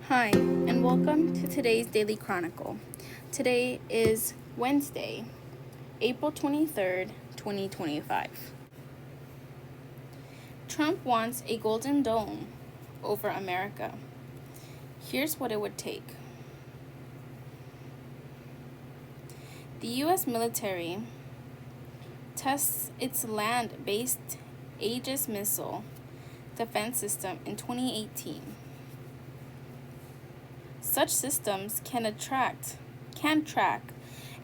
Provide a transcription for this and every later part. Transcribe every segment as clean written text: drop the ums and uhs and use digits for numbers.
Hi, and welcome to today's Daily Chronicle. Today is Wednesday, April 23rd, 2025. Trump wants a golden dome over America. Here's what it would take. The U.S. military tests its land-based Aegis missile defense system in 2018. Such systems can track,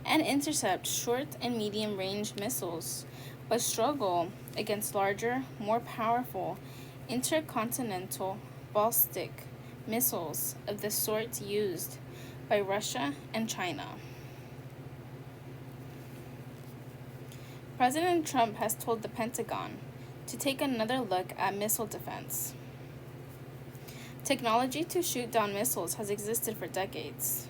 and intercept short and medium-range missiles, but struggle against larger, more powerful intercontinental ballistic missiles of the sort used by Russia and China. President Trump has told the Pentagon to take another look at missile defense. Technology to shoot down missiles has existed for decades.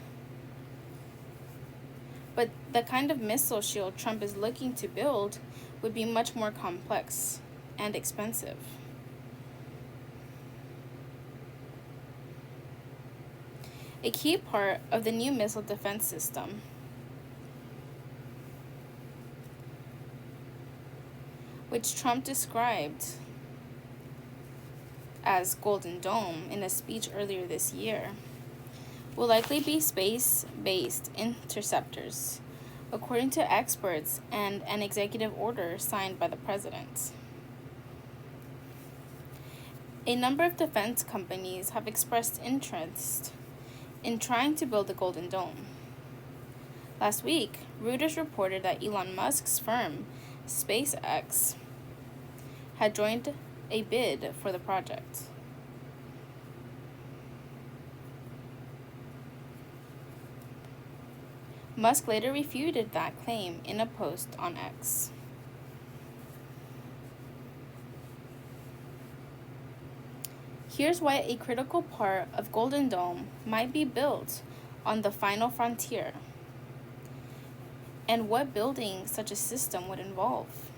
But the kind of missile shield Trump is looking to build would be much more complex and expensive. A key part of the new missile defense system which Trump described as Golden Dome in a speech earlier this year, will likely be space-based interceptors, according to experts and an executive order signed by the president. A number of defense companies have expressed interest in trying to build a Golden Dome. Last week, Reuters reported that Elon Musk's firm, SpaceX, had joined a bid for the project. Musk later refuted that claim in a post on X. Here's why a critical part of Golden Dome might be built on the final frontier, and what building such a system would involve.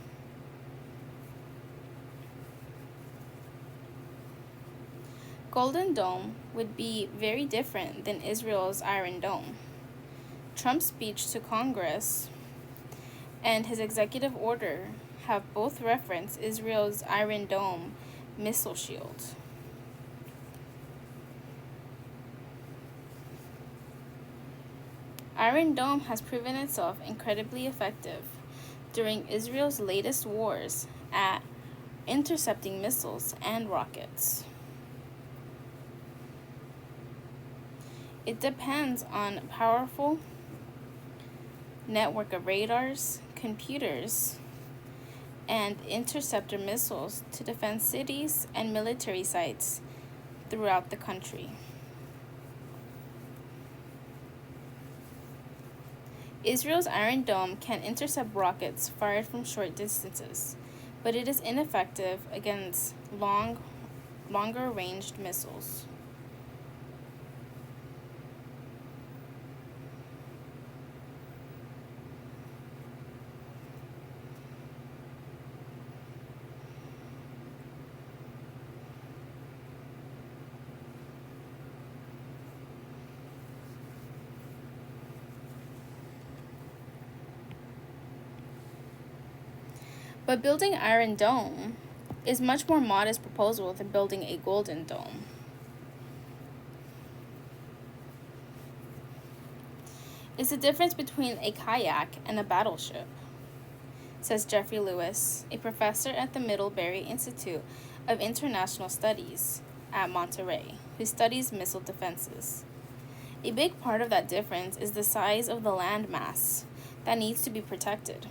Golden Dome would be very different than Israel's Iron Dome. Trump's speech to Congress and his executive order have both referenced Israel's Iron Dome missile shield. Iron Dome has proven itself incredibly effective during Israel's latest wars at intercepting missiles and rockets. It depends on a powerful network of radars, computers, and interceptor missiles to defend cities and military sites throughout the country. Israel's Iron Dome can intercept rockets fired from short distances, but it is ineffective against longer-ranged missiles. But building Iron Dome is a much more modest proposal than building a Golden Dome. It's the difference between a kayak and a battleship, says Jeffrey Lewis, a professor at the Middlebury Institute of International Studies at Monterey, who studies missile defenses. A big part of that difference is the size of the land mass that needs to be protected.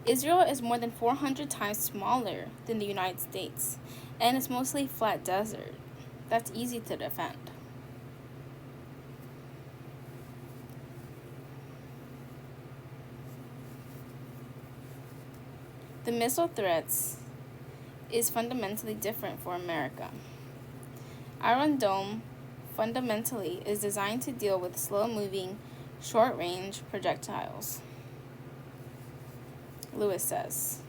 Israel is more than 400 times smaller than the United States, and it's mostly flat desert. That's easy to defend. The missile threats is fundamentally different for America. Iron Dome fundamentally is designed to deal with slow-moving, short-range projectiles. Lewis says.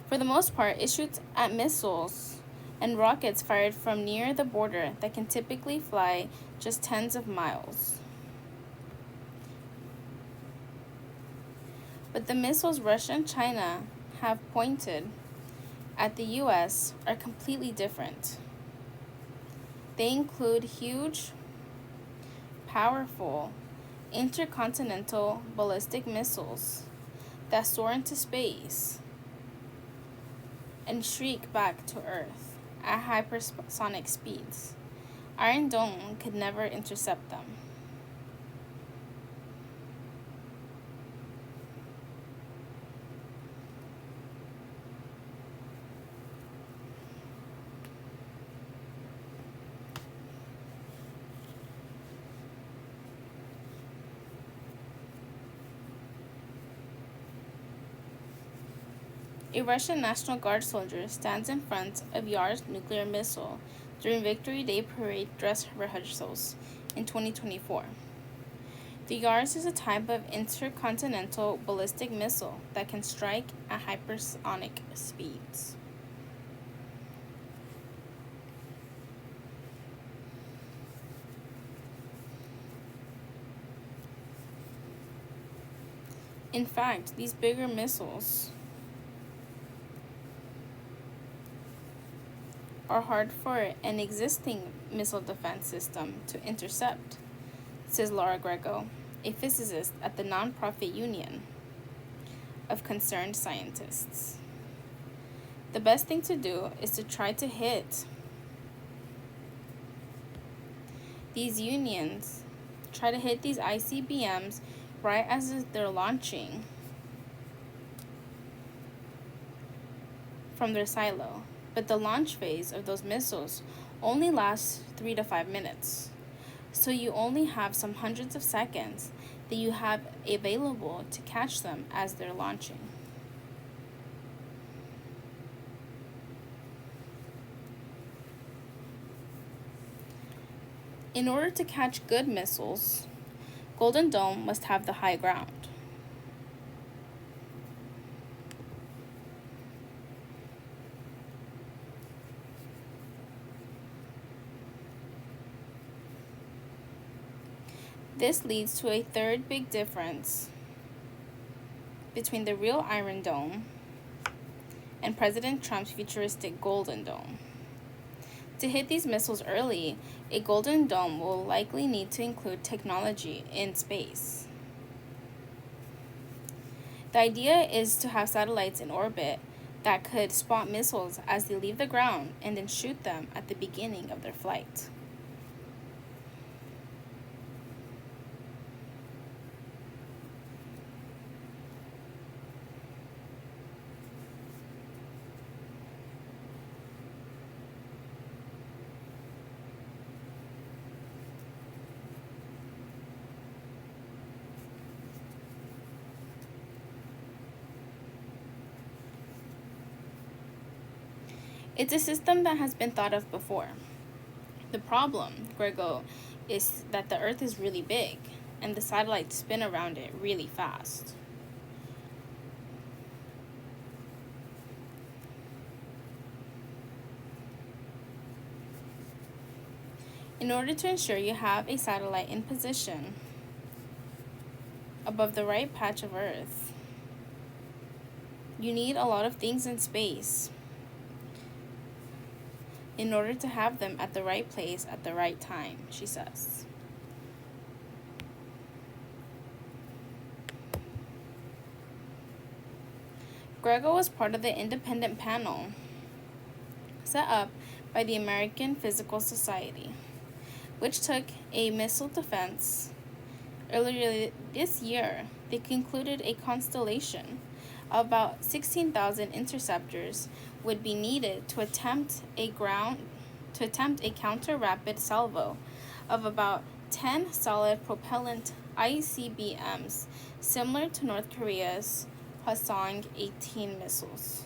For the most part, it shoots at missiles and rockets fired from near the border that can typically fly just tens of miles. But the missiles Russia and China have pointed at the US are completely different. They include huge, powerful, intercontinental ballistic missiles that soar into space and shriek back to Earth at hypersonic speeds. Iron Dome could never intercept them. A Russian National Guard soldier stands in front of Yar's nuclear missile during Victory Day parade dress rehearsals in 2024. The Yars is a type of intercontinental ballistic missile that can strike at hypersonic speeds. In fact, these bigger missiles are hard for an existing missile defense system to intercept, says Laura Grego, a physicist at the nonprofit Union of Concerned Scientists. The best thing to do is to try to hit these unions, try to hit these ICBMs right as they're launching from their silo. But the launch phase of those missiles only lasts 3 to 5 minutes. So you only have some hundreds of seconds that you have available to catch them as they're launching. In order to catch good missiles, Golden Dome must have the high ground. This leads to a third big difference between the real Iron Dome and President Trump's futuristic Golden Dome. To hit these missiles early, a Golden Dome will likely need to include technology in space. The idea is to have satellites in orbit that could spot missiles as they leave the ground and then shoot them at the beginning of their flight. It's a system that has been thought of before. The problem, Grego, is that the Earth is really big and the satellites spin around it really fast. In order to ensure you have a satellite in position above the right patch of Earth, you need a lot of things in space in order to have them at the right place at the right time, she says. Grego was part of the independent panel set up by the American Physical Society, which took a missile defense. Earlier this year, they concluded a constellation of about 16,000 interceptors would be needed to attempt a counter-rapid salvo of about 10 solid propellant ICBMs, similar to North Korea's Hwasong-18 missiles.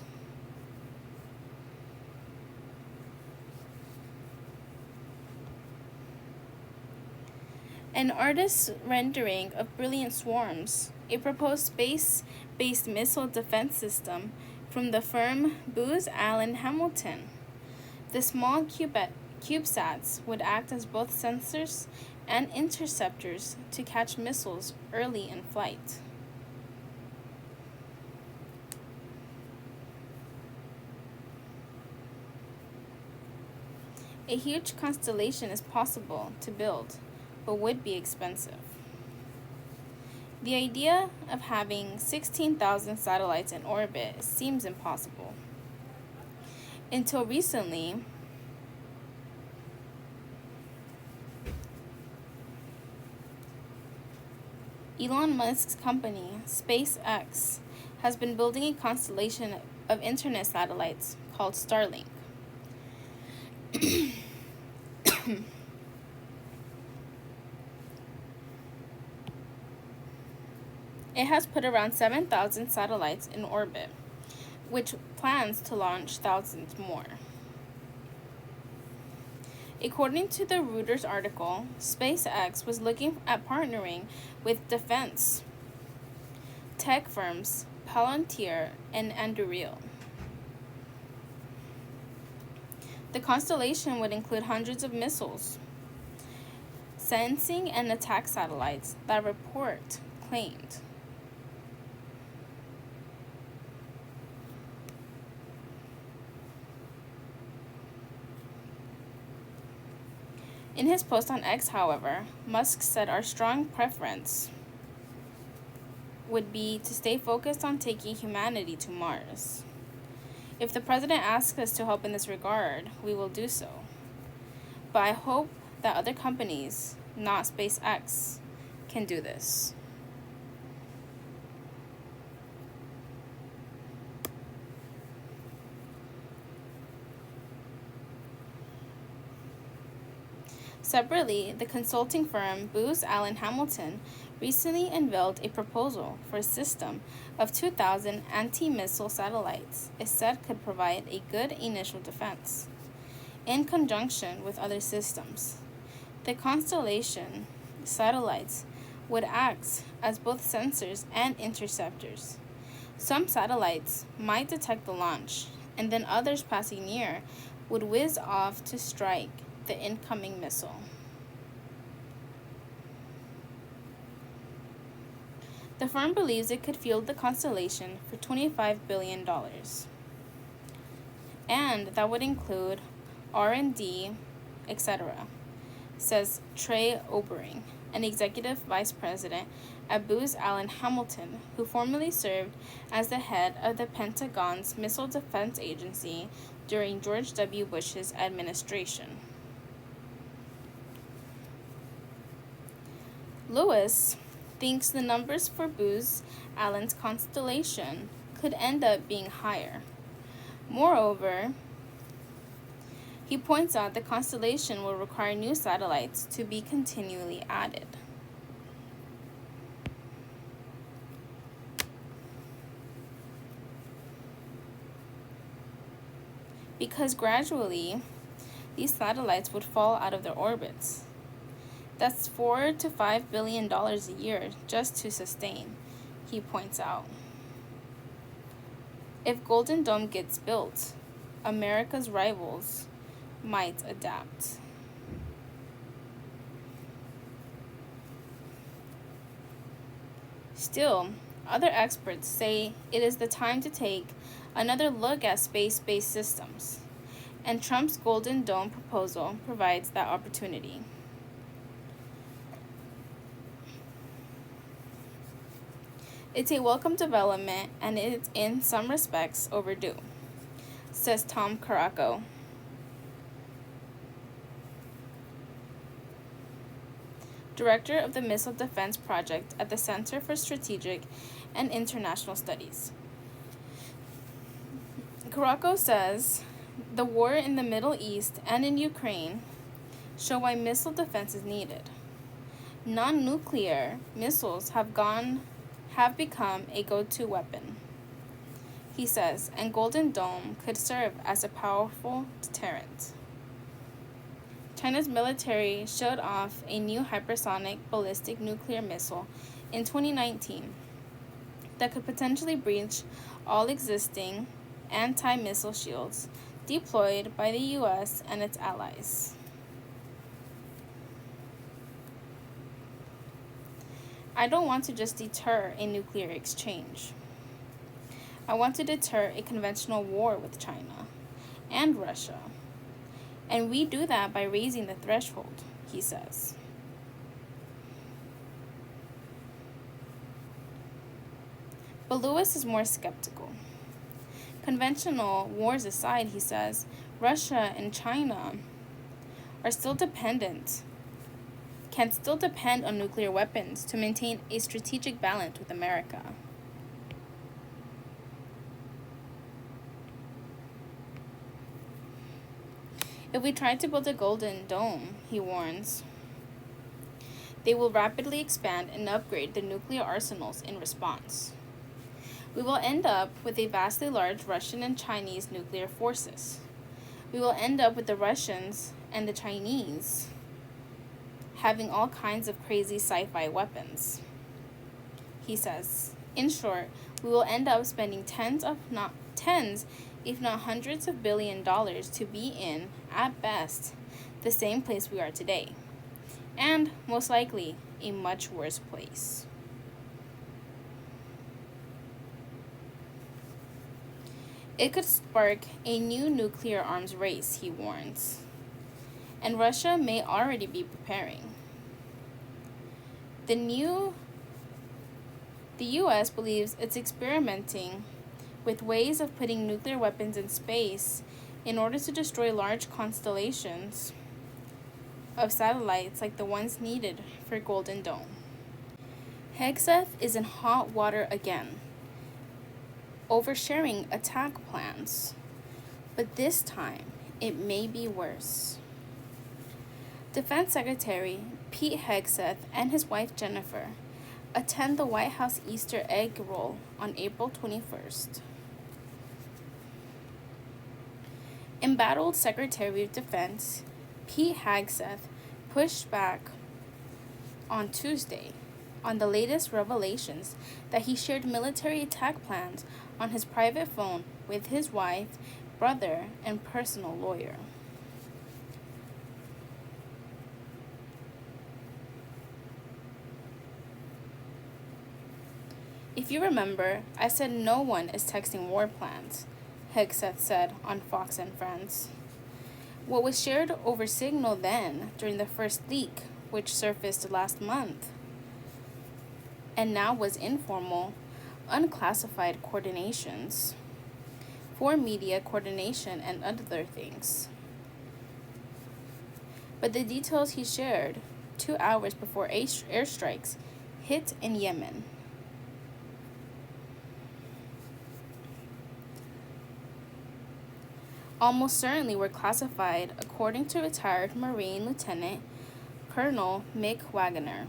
An artist's rendering of Brilliant Swarms, a proposed space-based missile defense system from the firm Booz Allen Hamilton. The small CubeSats would act as both sensors and interceptors to catch missiles early in flight. A huge constellation is possible to build, but would be expensive. The idea of having 16,000 satellites in orbit seems impossible. Until recently, Elon Musk's company, SpaceX, has been building a constellation of internet satellites called Starlink. It has put around 7,000 satellites in orbit, which plans to launch thousands more. According to the Reuters article, SpaceX was looking at partnering with defense tech firms Palantir and Anduril. The constellation would include hundreds of missiles, sensing and attack satellites that report claimed. In his post on X, however, Musk said our strong preference would be to stay focused on taking humanity to Mars. If the president asks us to help in this regard, we will do so. But I hope that other companies, not SpaceX, can do this. Separately, the consulting firm Booz Allen Hamilton recently unveiled a proposal for a system of 2,000 anti-missile satellites it said could provide a good initial defense. In conjunction with other systems, the constellation satellites would act as both sensors and interceptors. Some satellites might detect the launch, and then others passing near would whiz off to strike the incoming missile. The firm believes it could field the constellation for $25 billion, and that would include R&D, etc., says Trey Obering, an executive vice president at Booz Allen Hamilton, who formerly served as the head of the Pentagon's Missile Defense Agency during George W. Bush's administration. Lewis thinks the numbers for Booz Allen's constellation could end up being higher. Moreover, he points out the constellation will require new satellites to be continually added. Because gradually, these satellites would fall out of their orbits. That's $4 to $5 billion a year just to sustain, he points out. If Golden Dome gets built, America's rivals might adapt. Still, other experts say it is the time to take another look at space-based systems, and Trump's Golden Dome proposal provides that opportunity. It's a welcome development, and it's in some respects overdue, says Tom Caraco, director of the Missile Defense Project at the Center for Strategic and International Studies. Caraco says the war in the Middle East and in Ukraine show why missile defense is needed. Non-nuclear missiles have become a go-to weapon, he says, and Golden Dome could serve as a powerful deterrent. China's military showed off a new hypersonic ballistic nuclear missile in 2019 that could potentially breach all existing anti-missile shields deployed by the U.S. and its allies. I don't want to just deter a nuclear exchange. I want to deter a conventional war with China and Russia. And we do that by raising the threshold, he says. But Lewis is more skeptical. Conventional wars aside, he says, Russia and China are still can still depend on nuclear weapons to maintain a strategic balance with America. If we try to build a golden dome, he warns, they will rapidly expand and upgrade their nuclear arsenals in response. We will end up with a vastly large Russian and Chinese nuclear forces. We will end up with the Russians and the Chinese having all kinds of crazy sci-fi weapons. He says, in short, we will end up spending tens, if not hundreds of $billions to be in, at best, the same place we are today, and most likely a much worse place. It could spark a new nuclear arms race, he warns, and Russia may already be preparing. The U.S. believes it's experimenting with ways of putting nuclear weapons in space in order to destroy large constellations of satellites like the ones needed for Golden Dome. Hegseth is in hot water again, oversharing attack plans, but this time it may be worse. Defense Secretary Pete Hegseth and his wife Jennifer attend the White House Easter egg roll on April 21st. Embattled Secretary of Defense Pete Hegseth pushed back on Tuesday on the latest revelations that he shared military attack plans on his private phone with his wife, brother, and personal lawyer. If you remember, I said no one is texting war plans, Hegseth said on Fox and Friends. What was shared over Signal then, during the first leak, which surfaced last month, and now was informal, unclassified coordinations for media coordination and other things. But the details he shared 2 hours before airstrikes hit in Yemen. Almost certainly were classified, according to retired Marine Lieutenant Colonel Mick Wagner.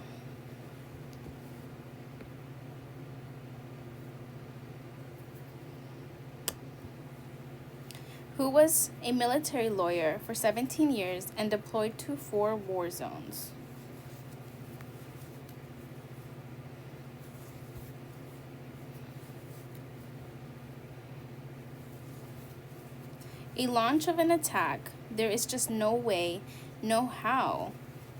Who was a military lawyer for 17 years and deployed to 4 war zones. A launch of an attack, there is just no way, no how,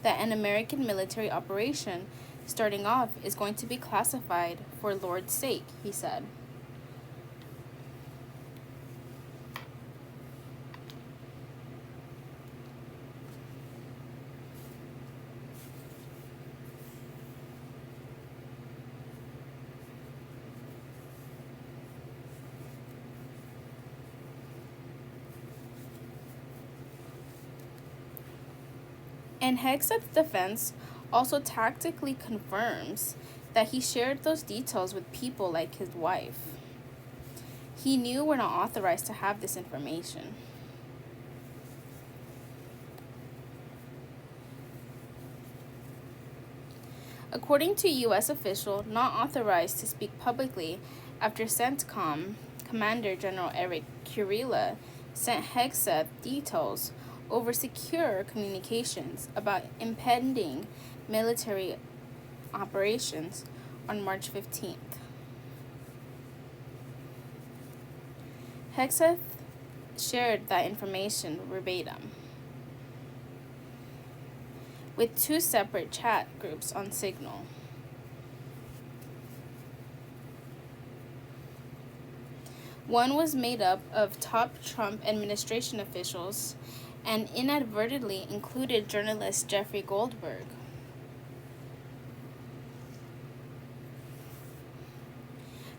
that an American military operation starting off is going to be classified for Lord's sake, he said. And Hegseth's defense also tactically confirms that he shared those details with people like his wife. He knew we're not authorized to have this information. According to a U.S. official not authorized to speak publicly after CENTCOM Commander General Eric Kurilla sent Hegseth details over secure communications about impending military operations on March 15th. Hegseth shared that information verbatim with two separate chat groups on Signal. One was made up of top Trump administration officials and inadvertently included journalist Jeffrey Goldberg.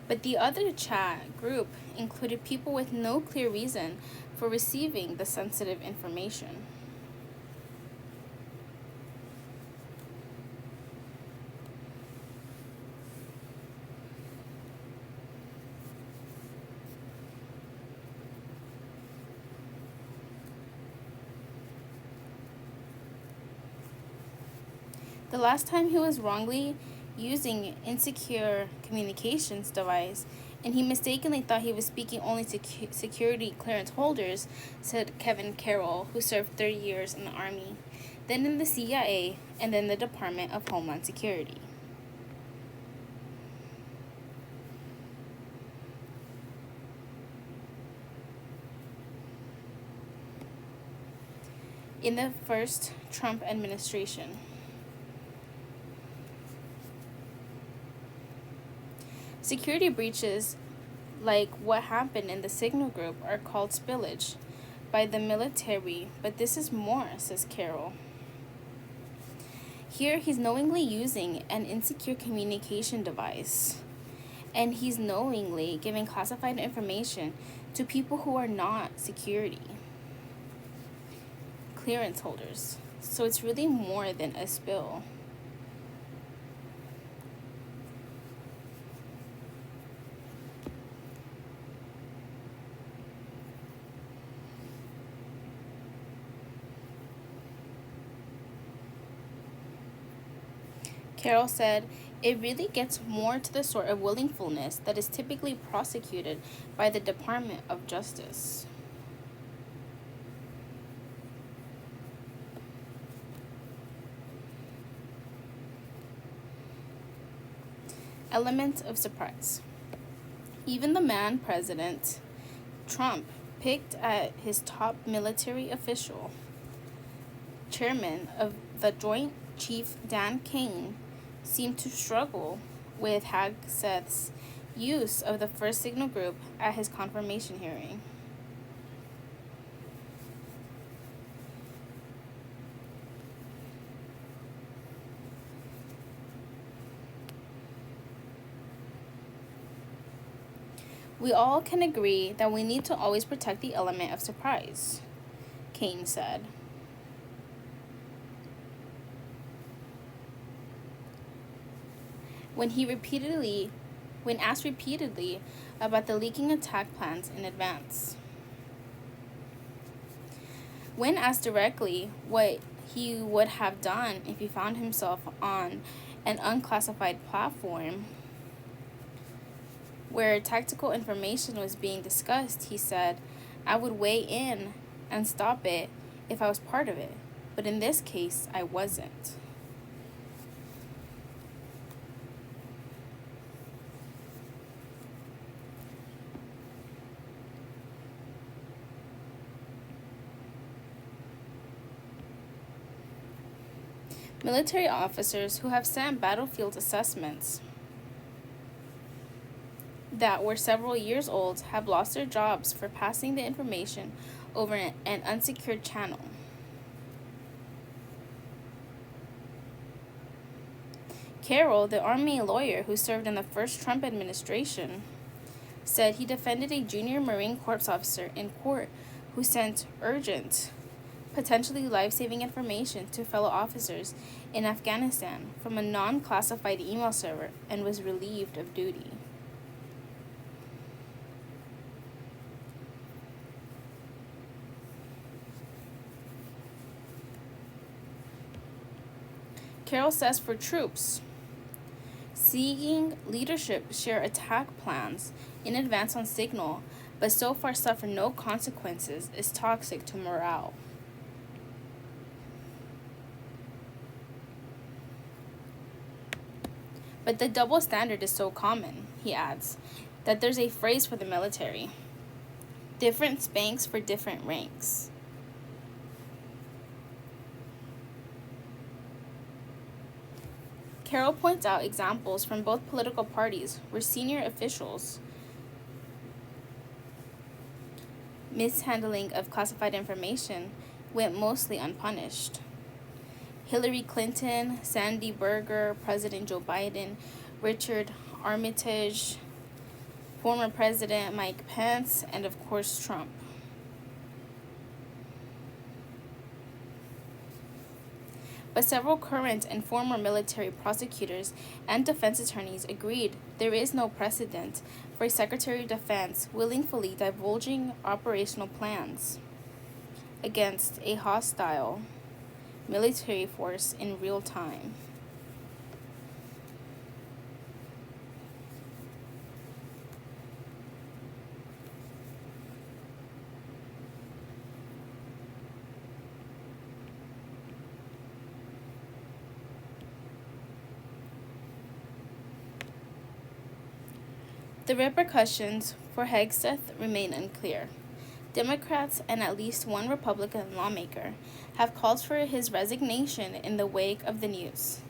But the other chat group included people with no clear reason for receiving the sensitive information. The last time he was wrongly using insecure communications device, and he mistakenly thought he was speaking only to security clearance holders, said Kevin Carroll, who served 30 years in the Army, then in the CIA, and then the Department of Homeland Security. In the first Trump administration, security breaches like what happened in the Signal group are called spillage by the military, but this is more, says Carroll. Here he's knowingly using an insecure communication device, and he's knowingly giving classified information to people who are not security clearance holders. So it's really more than a spill. Carroll said, it really gets more to the sort of willfulness that is typically prosecuted by the Department of Justice. Element of surprise. Even the man President Trump picked as his top military official, chairman of the Joint Chief Dan King, seemed to struggle with Hegseth's use of the first Signal group at his confirmation hearing. We all can agree that we need to always protect the element of surprise, Kane said. When asked repeatedly about the leaking attack plans in advance. When asked directly what he would have done if he found himself on an unclassified platform where tactical information was being discussed, he said, I would weigh in and stop it if I was part of it, but in this case, I wasn't. Military officers who have sent battlefield assessments that were several years old have lost their jobs for passing the information over an unsecured channel. Carroll, the Army lawyer who served in the first Trump administration, said he defended a junior Marine Corps officer in court who sent urgent, potentially life-saving information to fellow officers in Afghanistan from a non-classified email server and was relieved of duty. Carroll says for troops, seeing leadership share attack plans in advance on Signal, but so far suffer no consequences, is toxic to morale. But the double standard is so common, he adds, that there's a phrase for the military: different spanks for different ranks. Carroll points out examples from both political parties where senior officials' mishandling of classified information went mostly unpunished. Hillary Clinton, Sandy Berger, President Joe Biden, Richard Armitage, former President Mike Pence, and of course Trump. But several current and former military prosecutors and defense attorneys agreed there is no precedent for a Secretary of Defense willingly divulging operational plans against a hostile military force in real time. The repercussions for Hegseth remain unclear. Democrats and at least one Republican lawmaker have called for his resignation in the wake of the news.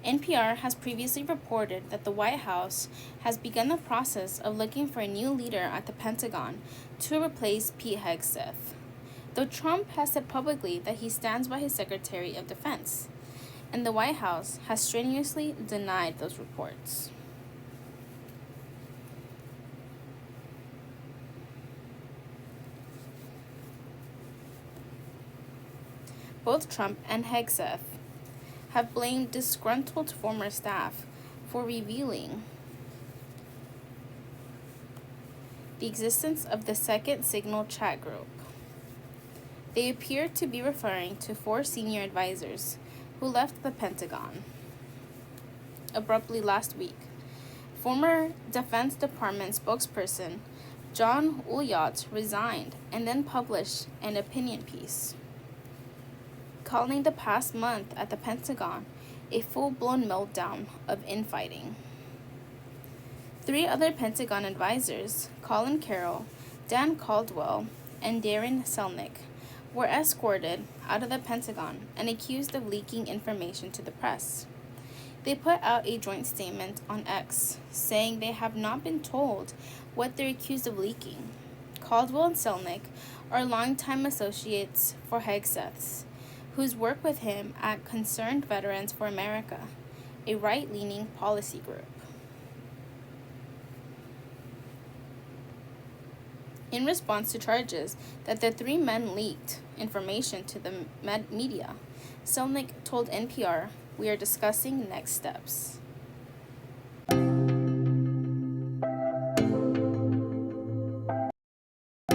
NPR has previously reported that the White House has begun the process of looking for a new leader at the Pentagon to replace Pete Hegseth, though Trump has said publicly that he stands by his Secretary of Defense, and the White House has strenuously denied those reports. Both Trump and Hegseth have blamed disgruntled former staff for revealing the existence of the second Signal chat group. They appear to be referring to 4 senior advisors who left the Pentagon abruptly last week. Former Defense Department spokesperson John Ulyott resigned and then published an opinion piece calling the past month at the Pentagon a full-blown meltdown of infighting. 3 other Pentagon advisors, Colin Carroll, Dan Caldwell, and Darren Selnick, were escorted out of the Pentagon and accused of leaking information to the press. They put out a joint statement on X, saying they have not been told what they're accused of leaking. Caldwell and Selnick are longtime associates for Hegseth's, who's worked with him at Concerned Veterans for America, a right-leaning policy group. In response to charges that the 3 men leaked information to the media, Selnick told NPR, "We are discussing next steps."